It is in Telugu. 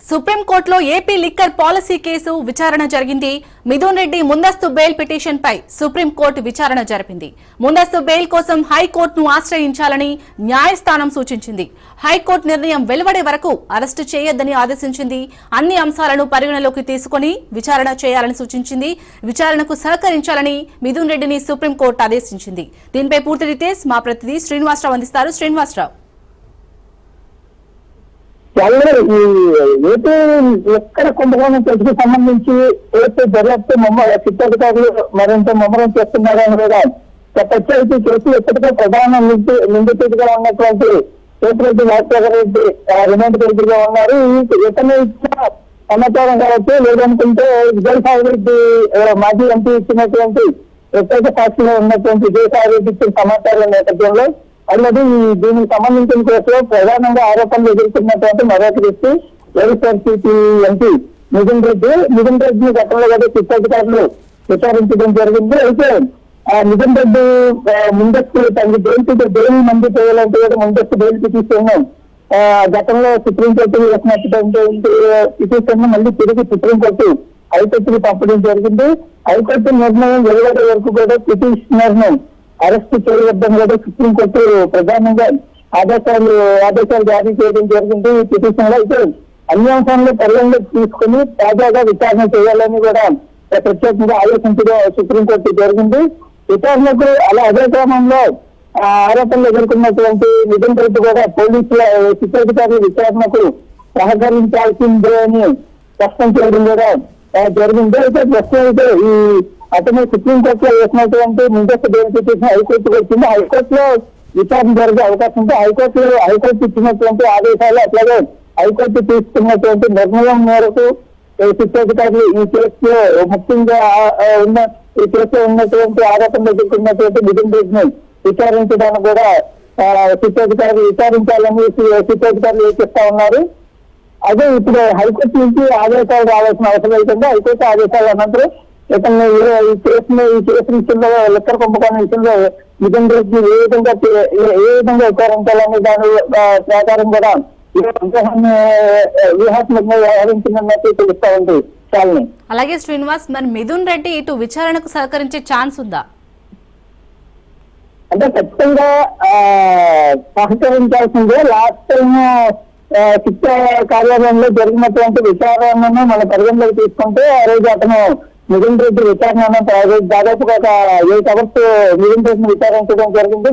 సుప్రీంకోర్టులో ఏపీ లిక్కర్ పాలసీ కేసు విచారణ జరిగింది. మిథున్ రెడ్డి ముందస్తు బెయిల్ పిటిషన్ పై సుప్రీంకోర్టు విచారణ జరిపింది. ముందస్తు బెయిల్ కోసం హైకోర్టును ఆశ్రయించాలని న్యాయస్థానం సూచించింది. హైకోర్టు నిర్ణయం వెలువడే వరకు అరెస్టు చేయొద్దని ఆదేశించింది. అన్ని అంశాలను పరిగణలోకి తీసుకుని విచారణ చేయాలని సూచించింది. విచారణకు సహకరించాలని మిథున్ రెడ్డిని సుప్రీంకోర్టు ఆదేశించింది. దీనిపై పూర్తి డీటెయిల్స్ మా ప్రతినిధి శ్రీనివాసరావు అందిస్తారు. శ్రీనివాసరావు, ఈ ఏపీ ఎక్కడ కుంభకోణం కేసుకు సంబంధించి ఏపీ దర్యాప్తు చిత్తాధికారులు మరింత ముమ్మరం చేస్తున్నారని కూడా చెప్పచ్చు. అయితే కేసు ఎప్పటికో ప్రధాన నిందితుడిగా ఉన్నటువంటి కేతిరెడ్డి రాజశేఖర రెడ్డి రిమాండ్ పరిధిగా ఉన్నారు. ఇతను ఇచ్చిన సమాచారం కావచ్చు, లేదనుకుంటే విజయసాయి రెడ్డి మాజీ ఎంపీ ఇచ్చినటువంటి ప్రత్యేక సాక్షిలో ఉన్నటువంటి విజయసాయి రెడ్డి ఇచ్చిన సమాచారం నేపథ్యంలో అల్లది దీనికి సంబంధించిన కేసులో ప్రధానంగా ఆరోపణలు ఎదుర్కొన్నటువంటి మరొక వ్యక్తి వైఎస్ఆర్సీపీ ఎంపీ మిథున్ రెడ్డిని గతంలో కూడా చిత్తాధికారులు విచారించడం జరిగింది. అయితే మిథున్ రెడ్డి ముందస్తు తనకి బెయిల్ మంజూరు చేయాలంటే కూడా ముందస్తు బెయిల్ పిటిషన్ గతంలో సుప్రీంకోర్టు వేసినటువంటి పిటిషన్ మళ్ళీ తిరిగి సుప్రీంకోర్టు హైకోర్టుకి పంపడం జరిగింది. హైకోర్టు నిర్ణయం వెలువడే వరకు కూడా పిటిషనర్ ను అరెస్ట్ చేయవద్దని కూడా సుప్రీంకోర్టు ప్రధానంగా ఆదేశాలు జారీ చేయడం జరిగింది. ఈ పిటిషన్ లో అయితే అన్ని అంశాలను పరిగణలోకి తీసుకుని తాజాగా విచారణ చేయాలని కూడా ప్రత్యేకంగా ఆలోచించడం సుప్రీంకోర్టు జరిగింది. విచారణకు అదే క్రమంలో ఆరోపణలు ఎదుర్కొన్నటువంటి మిథున్ రెడ్డి కూడా పోలీసుల చిత్తాధికారుల విచారణకు సహకరించాల్సిందే అని స్పష్టం చేయడం కూడా జరిగింది. అయితే ప్రస్తుతం అయితే ఈ అతను సుప్రీంకోర్టులో వేసినటువంటి ముందస్తు బెయిల్ పిటిషన్ హైకోర్టుకు వచ్చింది. హైకోర్టులో విచారణ జరిగే అవకాశం ఉంది. హైకోర్టు ఇచ్చినటువంటి ఆదేశాలు అట్లాగే హైకోర్టు తీసుకున్నటువంటి నిర్ణయం మేరకు శిక్షాధికారులు ఈ కేసులో ముఖ్యంగా ఈ కేసులో ఉన్నటువంటి ఆరోపణలు ఎదుర్కొన్నటువంటి మిథున్ రెడ్డిని విచారించడానికి కూడా శిక్షాధికారులు విచారించాలని శిక్షాధికారులు యోచిస్తా ఉన్నారు. అదే ఇప్పుడు హైకోర్టు నుంచి ఆదేశాలు రావాల్సిన అవసరం అవుతుంది. హైకోర్టు ఆదేశాల అనంతరం ఇతను ఈ కేసు విషయంలో లిక్కర్ కుంభకోణం విషయంలో మిథున్ రెడ్డి ఏ విధంగా విచారించాలని దాని ప్రకారం కూడా వ్యూహాత్మకంగా వ్యవహరించినట్టు తెలుస్తా ఉంది. చాలని అలాగే శ్రీనివాస్, మరి మిథున్ రెడ్డి ఇటు విచారణకు సహకరించే ఛాన్స్ ఉందా? అంటే ఖచ్చితంగా సహకరించాల్సిందే. లాస్ట్ టైం శిక్షా కార్యాలయంలో జరిగినటువంటి విచారణను మన పరిగణలోకి తీసుకుంటే ఆ రోజు అతను మిథున్ రెడ్డి విచారణ దాదాపుగా ఒక 8 అవర్స్ మిథున్ రెడ్డిని విచారించడం జరిగింది.